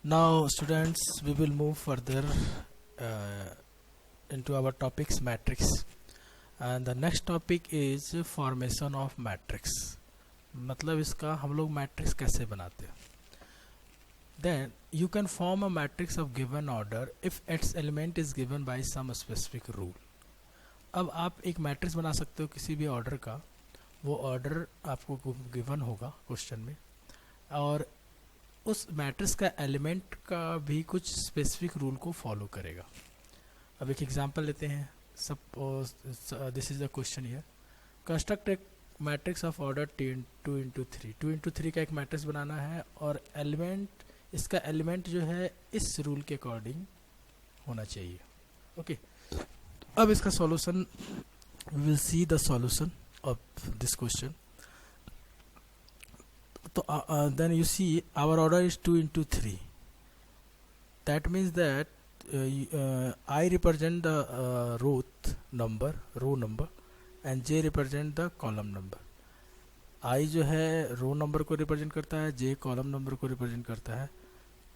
Now, students, we will move further uh, into our topics matrix, and the next topic is formation of matrix. मतलब इसका हम लोग matrix कैसे बनाते हैं. Then you can form a matrix of given order if its element is given by some specific rule. अब आप एक मैट्रिक्स बना सकते हो किसी भी ऑर्डर का. वो ऑर्डर आपको गिवन होगा क्वेश्चन में, और उस मैट्रिक्स का एलिमेंट का भी कुछ स्पेसिफिक रूल को फॉलो करेगा. अब एक एग्जांपल लेते हैं. Suppose this is the question here. Construct एक matrix of order 2 into 3. 2 into 3 का एक मैट्रिक्स बनाना है, और एलिमेंट, इसका एलिमेंट जो है इस रूल के अकॉर्डिंग होना चाहिए. ओके, अब इसका solution, we will see the solution of this question. So then you see our order is 2 into 3. That means that I represent the row number and J represent the column number. I जो है रो number को represent करता है, J column number को represent करता है.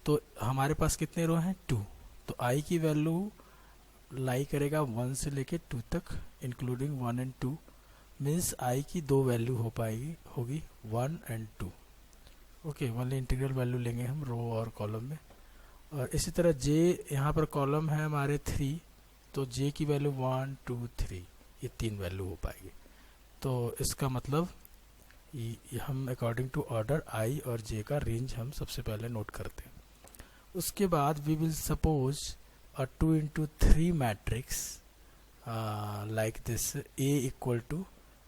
तो हमारे पास कितने रो हैं? 2. तो I की वैल्यू लाई करेगा 1 से लेके 2 तक, इंक्लूडिंग 1 एंड 2. मीन्स I की दो वैल्यू होगी 1 and 2. Okay, only integral value लेंगे हम रो और कॉलम में. और इसी तरह जे, यहाँ पर कॉलम है हमारे 3, तो जे की वैल्यू 1 2 3, ये 3 वैल्यू हो पाएगी. तो इसका मतलब हम अकॉर्डिंग टू ऑर्डर आई और जे का रेंज हम सबसे पहले नोट करते हैं. उसके बाद we will suppose a 2 into 3 matrix like this. A equal to,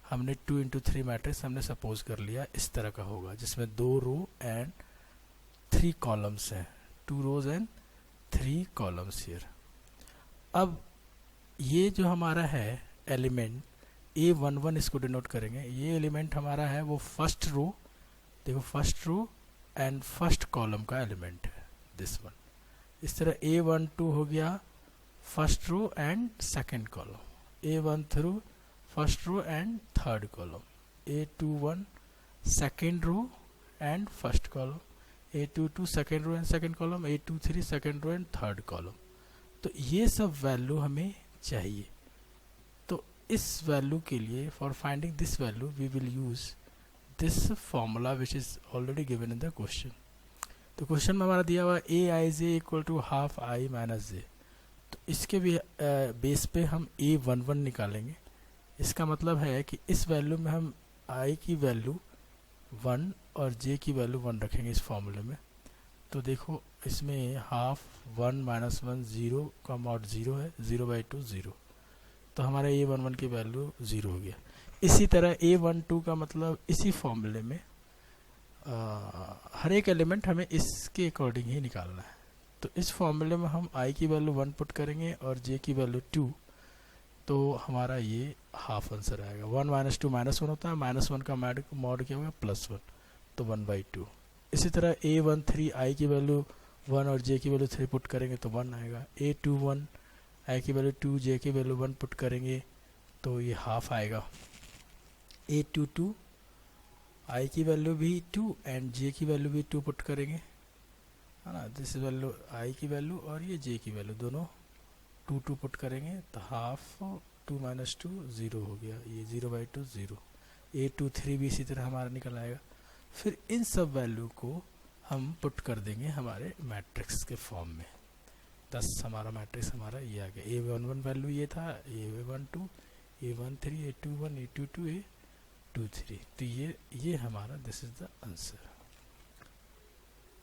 हमने 2 इंटू 3 मैट्रिक्स हमने सपोज कर लिया इस तरह का होगा, जिसमें 2 रो एंड 3 कॉलम्स हैं. 2 रोज एंड 3 कॉलम्स हियर. अब ये जो हमारा है एलिमेंट A11, इसको डिनोट करेंगे. ये एलिमेंट हमारा है वो फर्स्ट रो, देखो first row and first column का एलिमेंट है दिस वन. इस तरह A12 हो गया first row and second column. A13 first row and third column. A21 second row and first column. A22 second row and second column. A23 second row and third column. तो ये सब value हमें चाहिए. तो इस value के लिए, for finding this value, we will use this formula which is already given in the question. तो क्वेश्चन में हमारा दिया हुआ Aij equal to half I minus J. तो इसके भी बेस पे हम A11 निकालेंगे. इसका मतलब है कि इस वैल्यू में हम i की वैल्यू 1 और j की वैल्यू 1 रखेंगे इस फॉर्मूले में. तो देखो इसमें हाफ 1 माइनस 1 0 का मॉड 0 है, 0/2 0. तो हमारा A11 की वैल्यू 0 हो गया. इसी तरह A12 का मतलब इसी फॉर्मूले में हर एक एलिमेंट हमें इसके अकॉर्डिंग ही निकालना है. तो इस फॉर्मूले में हम i की वैल्यू 1 पुट करेंगे और j की वैल्यू 2. तो हमारा ये हाफ आंसर आएगा. 1 माइनस 2 माइनस 1 होता है, माइनस 1 का मॉड क्या होगा? +1, तो 1/2. इसी तरह A13 i की वैल्यू 1 और j की वैल्यू 3 पुट करेंगे तो 1 आएगा. A21 i की वैल्यू 2, j की वैल्यू 1 पुट करेंगे तो ये हाफ आएगा. A22 i की वैल्यू भी 2 एंड j की वैल्यू भी 2 पुट करेंगे, है ना. दिस वैल्यू i की वैल्यू और ये j की वैल्यू दोनों 2 पुट करेंगे तो हाफ 2 माइनस 2 0 हो गया, ये 0/2 0. A23 भी इसी तरह हमारा निकल आएगा. फिर इन सब वैल्यू को हम पुट कर देंगे हमारे मैट्रिक्स के फॉर्म में. 10 हमारा मैट्रिक्स हमारा ये आ गया. A11 वैल्यू ये था, A12 A13 A21 A22 A23. तो ये हमारा this is the answer.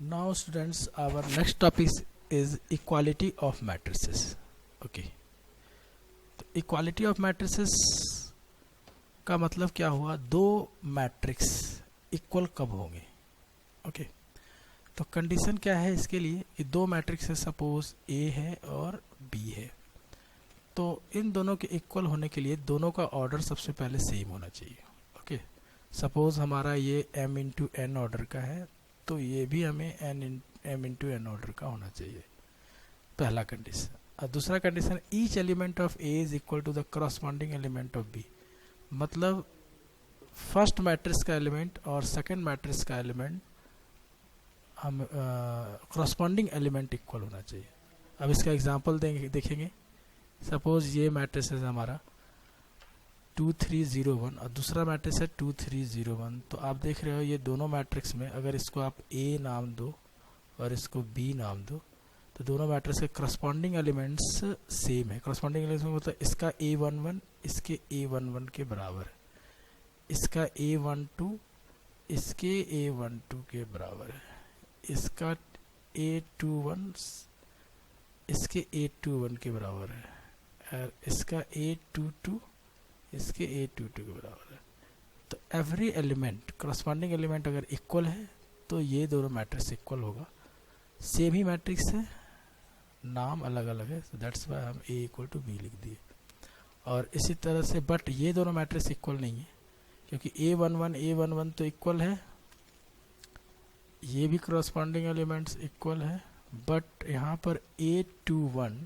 Now students, our next topic is equality of matrices. Okay, तो इक्वालिटी ऑफ मैट्रिसेस का मतलब क्या हुआ? दो मैट्रिक्स इक्वल कब होंगे? ओके, तो कंडीशन क्या है इसके लिए कि दो मैट्रिक्स है, सपोज A है और B है. तो इन दोनों के इक्वल होने के लिए दोनों का ऑर्डर सबसे पहले सेम होना चाहिए. ओके, सपोज हमारा ये m इंटू n ऑर्डर का है, तो ये भी हमें m इंटू n ऑर्डर का होना चाहिए, पहला कंडीशन. और दूसरा condition, each element of A is equal to the corresponding element of B. मतलब फर्स्ट मैट्रिक्स का एलिमेंट और सेकंड मैट्रिक्स का एलिमेंट हम करस्पॉन्डिंग एलिमेंट इक्वल होना चाहिए। अब इसका एग्जांपल देखेंगे। सपोज ये मैट्रिक्स है हमारा 2301 और दूसरा मैट्रिक्स है 2301। तो आप देख रहे हो ये दोनों मैट्रिक्स में अगर इसको आप ए नाम दो और इसको बी नाम दो तो दोनों मैट्रिक्स के करस्पॉन्डिंग एलिमेंट्स सेम है। करस्पॉन्डिंग एलिमेंट्स मतलब इसका A11 इसके A11 के बराबर है, इसका A12 इसके A12 के बराबर है, इसका A21 इसके A21 के बराबर है, और इसका A22 इसके A22 के बराबर है। तो एवरी एलिमेंट करस्पॉन्डिंग एलिमेंट अगर इक्वल है तो ये दोनों मैट्रिक्स इक्वल होगा। सेम ही मैट्रिक्स है, नाम अलग अलग है, so दैट्स वाई हम A इक्वल टू बी लिख दिए। और इसी तरह से बट ये दोनों मैट्रिक्स इक्वल नहीं है क्योंकि A11 तो इक्वल है, ये भी करस्पॉन्डिंग एलिमेंट्स इक्वल है, बट यहाँ पर A21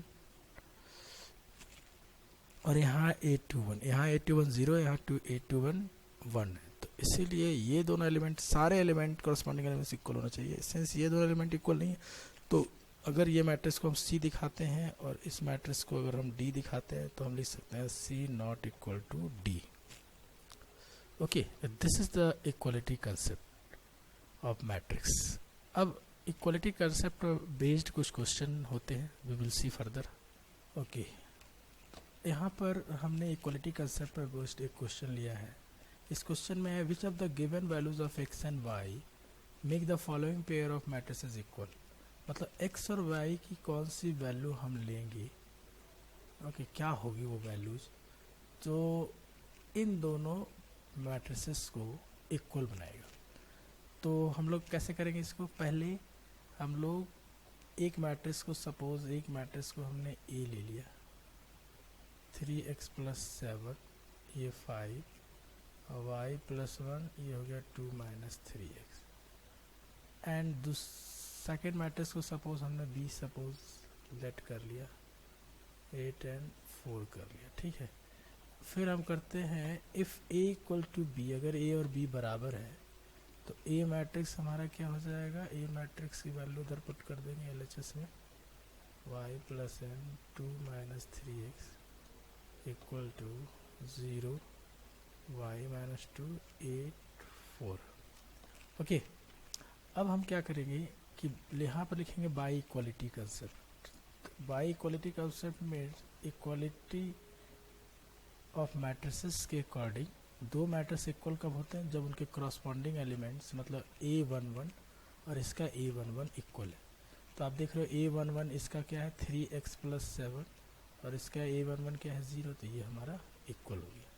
और यहाँ A21, यहाँ A21 0, यहाँ A21 1 है। तो इसीलिए ये दोनों एलिमेंट, सारे एलिमेंट करस्पॉन्डिंग एलिमेंट्स इक्वल होना चाहिए। सिंस ये दोनों एलिमेंट इक्वल नहीं है तो अगर ये मैट्रिक्स को हम C दिखाते हैं और इस मैट्रिक्स को अगर हम D दिखाते हैं तो हम लिख सकते हैं C not equal to D। Okay, this is the equality concept of matrix. अब इक्वलिटी कंसेप्ट बेस्ड कुछ क्वेश्चन होते हैं, we will see further. Okay, यहाँ पर हमने इक्वलिटी कंसेप्ट पर बेस्ड एक क्वेश्चन लिया है। इस क्वेश्चन में है which of the given values of x and y make the following pair of matrices equal. मतलब x और y की कौन सी वैल्यू हम लेंगे, ओके, क्या होगी वो वैल्यूज जो इन दोनों मैट्रिसेस को इक्वल बनाएगा। तो हम लोग कैसे करेंगे इसको, पहले हम लोग एक मैट्रिक्स को, सपोज एक मैट्रिक्स को हमने A ले लिया, 3x + 7 ये 5 और y + 1 ये हो गया 2 - 3x। एंड सेकेंड मैट्रिक्स को सपोज हमने B सपोज लेट कर लिया, 8 and 4 कर लिया, ठीक है। फिर हम करते हैं इफ़ A = B, अगर A और B बराबर है तो A मैट्रिक्स हमारा क्या हो जाएगा, A मैट्रिक्स की वैल्यू उधर पुट कर देंगे LHS में, y + n 2 - 3x equal to 0 y - 2 8 4। ओके, अब हम क्या करेंगे कि यहाँ पर लिखेंगे by equality concept. By equality concept में इक्वलिटी ऑफ मैट्रिसेस के अकॉर्डिंग दो मैट्रिक्स इक्वल कब होते हैं, जब उनके करस्पॉन्डिंग एलिमेंट्स मतलब A11 और इसका A11 इक्वल है। तो आप देख रहे हो A11 इसका क्या है 3x + 7 और इसका A11 क्या है 0, तो ये हमारा इक्वल हो गया।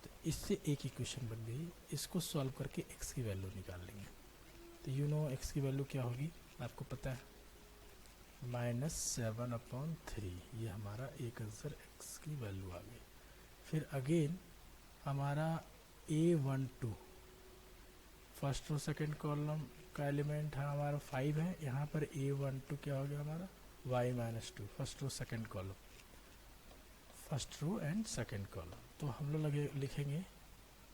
तो इससे एक इक्वेशन बन गई, इसको सॉल्व करके x की वैल्यू निकाल लेंगे। तो यू नो x की वैल्यू क्या होगी, आपको पता है -7/3, ये हमारा एक आंसर x की वैल्यू आ गई। फिर अगेन हमारा A12 first row second column का एलिमेंट है हमारा 5 है, यहाँ पर A12 क्या हो गया हमारा y - 2, first row second column, first row and second column. तो हम लोग लिखेंगे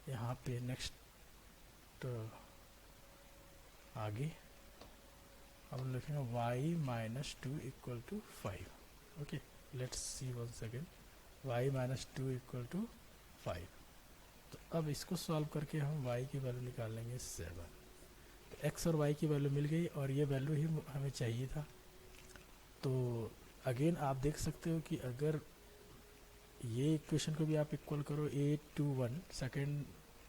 यहाँ पे नेक्स्ट आगे हम लिखेंगे y - 2 equal to 5। Okay, let's see once again, y - 2 equal to 5। तो अब इसको सॉल्व करके हम y की वैल्यू निकाल लेंगे 7। तो x और y की वैल्यू मिल गई और ये वैल्यू ही हमें चाहिए था। तो अगेन आप देख सकते हो कि अगर ये इक्वेशन को भी आप इक्वल करो A21 second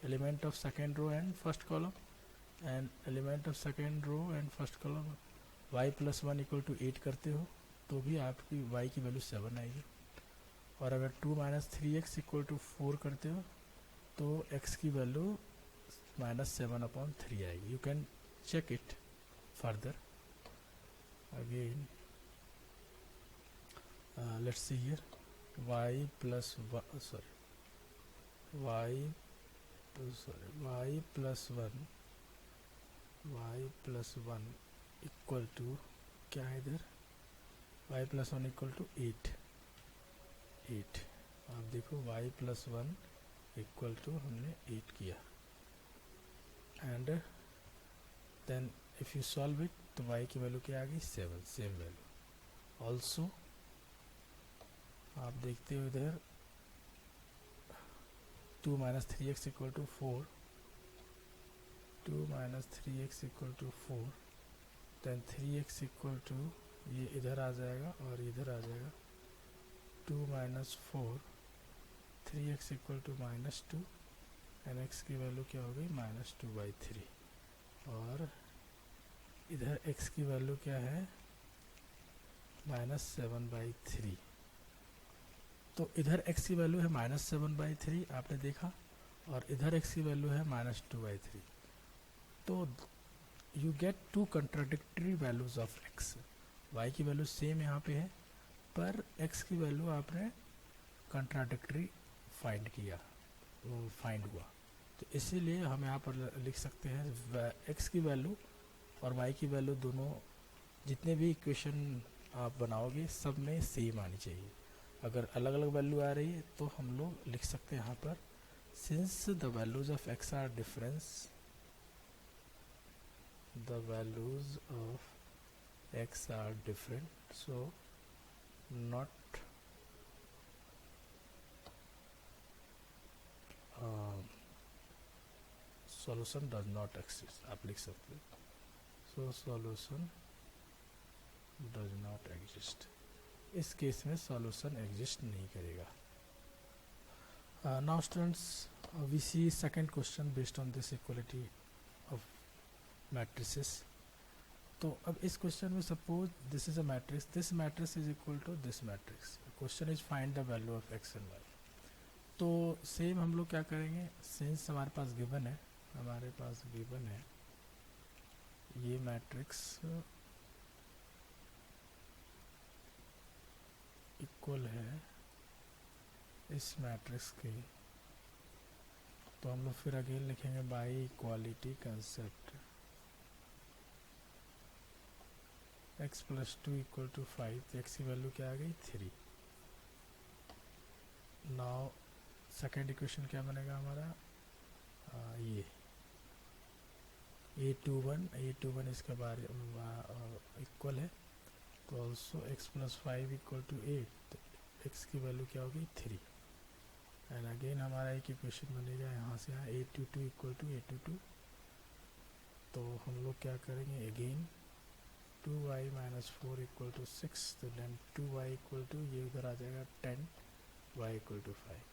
element of second row and first column and element of second row and first column y + 1 = 8 करते हो तो भी आपकी y की वैल्यू 7 आएगी। और अगर 2 - 3x = 4 करते हो तो x की वैल्यू -7/3 आएगी। You can check it further again. Let's see here y + 1 equal to क्या है इधर, y + 1 = 8। आप देखो y + 1 इक्वल टू हमने 8 किया and then if you solve it तो y की वैल्यू क्या आ गई 7, सेम वैल्यू। ऑल्सो आप देखते हो इधर 2 minus 3x equal to 4, 2 minus 3x equal to 4, then 3x equal to ये इधर आ जाएगा और इधर आ जाएगा 2 minus 4, 3x equal to -2 and x की वैल्यू क्या हो गई -2/3 और इधर x की वैल्यू क्या है -7/3। तो इधर x की वैल्यू है -7/3 आपने देखा, और इधर x की वैल्यू है -2/3। तो you get two contradictory values of x। y की वैल्यू सेम यहाँ पे है, पर x की वैल्यू आपने कंट्राडिक्टरी फाइंड किया, वो फाइंड हुआ। तो इसीलिए हम यहाँ पर लिख सकते हैं x की वैल्यू और y की वैल्यू दोनों जितने भी इक्वेशन आप बनाओगे सब में सेम आनी चाहिए। अगर अलग अलग वैल्यू आ रही है तो हम लोग लिख सकते हैं यहाँ पर since the values of x are difference, the values of x are different, so not solution does not exist, आप लिख सकते हो। so solution does not exist, इस केस में solution exist नहीं करेगा। now students, we see second question based on this equality of matrices। तो अब इस क्वेश्चन में suppose this is a matrix, this matrix is equal to this matrix, question is find the value of x and y। तो same हम लोग क्या करेंगे, since हमारे पास गिवन है, ये मैट्रिक्स इक्वल है इस मैट्रिक्स के, तो हम लोग फिर अगेन लिखेंगे by equality concept x plus 2 equal to 5, x की वैल्यू क्या आ गई 3। नाउ सेकेंड इक्वेशन क्या बनेगा हमारा, ये a21 इसके बारे इक्वल है, तो also x plus 5 equal to 8, x की वैल्यू क्या होगी 3। एंड अगेन हमारा एक इक्वेशन बनेगा यहाँ से यहाँ a22 इक्वल टू a22, तो हम लोग क्या करेंगे again 2y minus 4 equal to 6, तो देन 2y इक्वल टू ये उधर आ जाएगा 10, y इक्वल टू 5।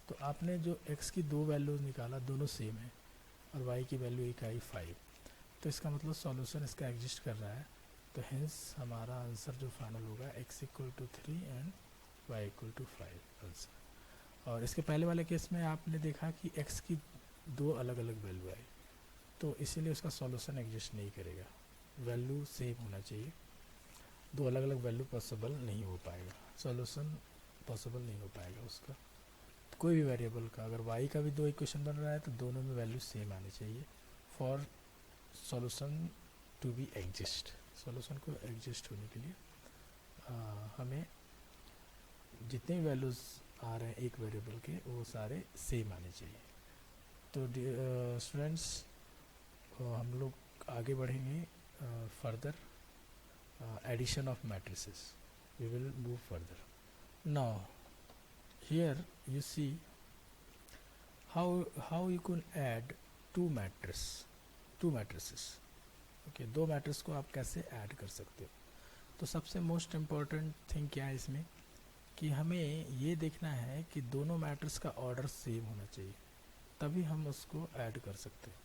तो आपने जो x की दो वैल्यूज निकाला दोनों सेम है और y की वैल्यू एक आई 5, तो इसका मतलब सॉल्यूशन इसका एग्जिस्ट कर रहा है। तो हेंस हमारा आंसर जो फाइनल होगा x equal to 3 and y equal to 5 answer. और इसके पहले वाले केस में आपने देखा कि x की दो अलग अलग वैल्यू आई, तो इसीलिए उसका सॉल्यूशन एग्जिस्ट नहीं करेगा, वैल्यू सेम होना चाहिए, दो अलग अलग वैल्यू पॉसिबल नहीं हो पाएगा, सॉल्यूशन पॉसिबल नहीं हो पाएगा उसका। तो कोई भी वेरिएबल का अगर y का भी दो इक्वेशन बन रहा है तो दोनों में वैल्यू सेम आनी चाहिए for solution to be exist. Solution को एग्जिस्ट होने के लिए हमें जितने वैल्यूज़ आ रहे हैं एक वेरिएबल के वो सारे सेम आने चाहिए। तो स्टूडेंट्स हम लोग आगे बढ़ेंगे further addition of matrices, we will move further. Now here you see how you can add two matrices। okay, दो मैट्रिक्स को आप कैसे ऐड कर सकते हो। तो सबसे मोस्ट इम्पॉर्टेंट थिंग क्या है इसमें कि हमें ये देखना है कि दोनों मैट्रिक्स का ऑर्डर सेम होना चाहिए, तभी हम उसको ऐड कर सकते हैं।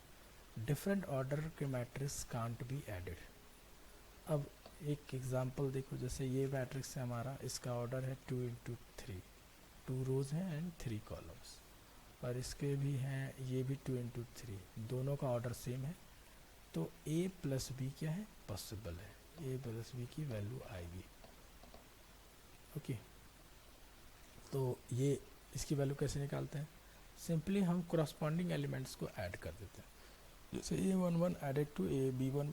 डिफरेंट ऑर्डर के मैट्रिक्स कांट बी एडेड। अब एक एग्जांपल देखो, जैसे ये मैट्रिक्स है हमारा, इसका ऑर्डर है 2 इंटू 3, 2 रोज हैं एंड 3 कॉलम्स, और इसके भी हैं ये भी 2 इंटू 3, दोनों का ऑर्डर सेम है, तो a प्लस बी क्या है पॉसिबल है, a प्लस बी की वैल्यू आएगी। ओके, तो ये इसकी वैल्यू कैसे निकालते हैं, सिंपली हम करस्पॉन्डिंग एलिमेंट्स को ऐड कर देते हैं। जैसे a11 added to b1,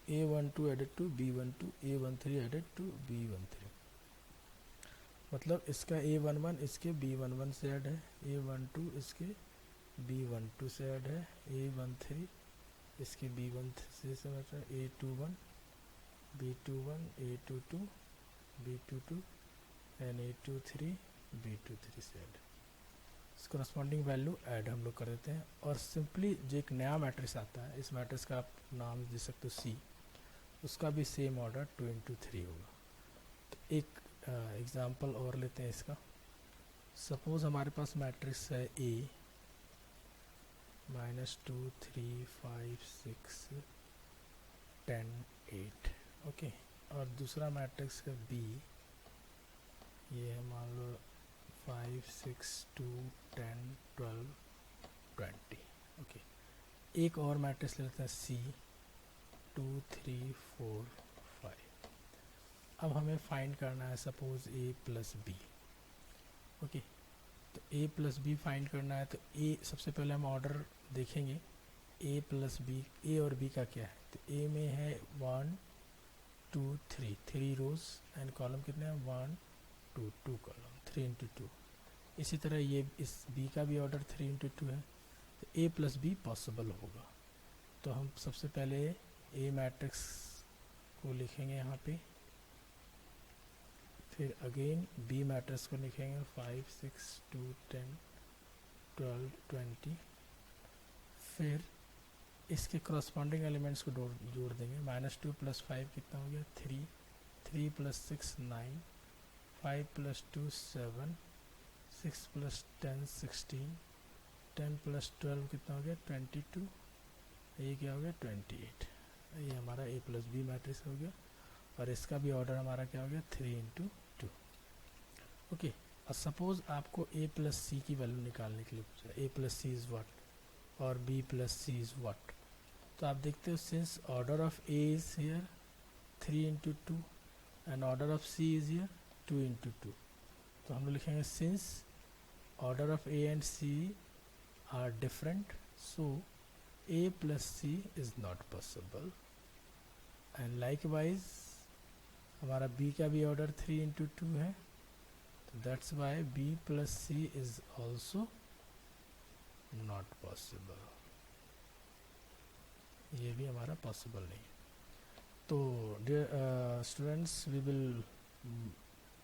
a12 added to b12, a13 added to b13, मतलब इसका a11 इसके b11 से ऐड है, a12 इसके b12 से ऐड है, a13 इसके B1 से A21 B21 A22 B22 and A23 B23 से ऐड, करस्पॉन्डिंग वैल्यू ऐड हम लोग कर देते हैं और सिंपली जो एक नया मैट्रिक्स आता है, इस मैट्रिक्स का आप नाम दे सकते हो C, उसका भी सेम ऑर्डर 2 into 3 होगा। तो एक एग्जांपल और लेते हैं इसका। सपोज हमारे पास मैट्रिक्स है A -2 3 5 6 10 8, ओके, और दूसरा मैट्रिक्स है B, ये है मान लो 5 6 2 10 12 20, ओके। एक और मैट्रिक्स ले लेते हैं C 2 3 4 5। अब हमें फाइंड करना है suppose A plus B, okay. तो A प्लस बी फाइंड करना है, तो A सबसे पहले हम ऑर्डर देखेंगे A प्लस बी, A और B का क्या है। तो A में है 1 2 3, 3 रोज एंड कॉलम कितने हैं 1 2 2 कॉलम, 3 into 2। इसी तरह ये इस B का भी ऑर्डर 3 into 2 है, तो A प्लस बी पॉसिबल होगा। तो हम सबसे पहले A मैट्रिक्स को लिखेंगे यहाँ पे, फिर अगेन B मैट्रिक्स को लिखेंगे 5 6 2 10 12 20, फिर इसके करस्पॉन्डिंग एलिमेंट्स को जोड़ देंगे। -2 + 5 कितना हो गया 3, 3 + 6 9, 5 + 2 7, 6 + 10 16, 10 + 12 कितना हो गया 22, ये क्या हो गया 28। ये हमारा A प्लस बी मैट्रिक्स हो गया और इसका भी ऑर्डर हमारा क्या हो गया 3 into 2, ओके। और सपोज आपको A प्लस सी की वैल्यू निकालने के लिए पूछा, A plus C is what और B plus C is what. तो आप देखते हो since order of A is here 3 into 2 and order of C is here 2 into 2, तो हम लोग लिखेंगे since order of A and C are different, so A plus C is not possible. And likewise हमारा B का भी order 3 into 2 है, तो that's why B plus C is also not possible, ये भी हमारा पॉसिबल नहीं। तो dear students, we will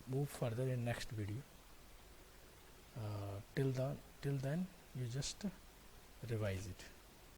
move further in next video. Till then you just revise it.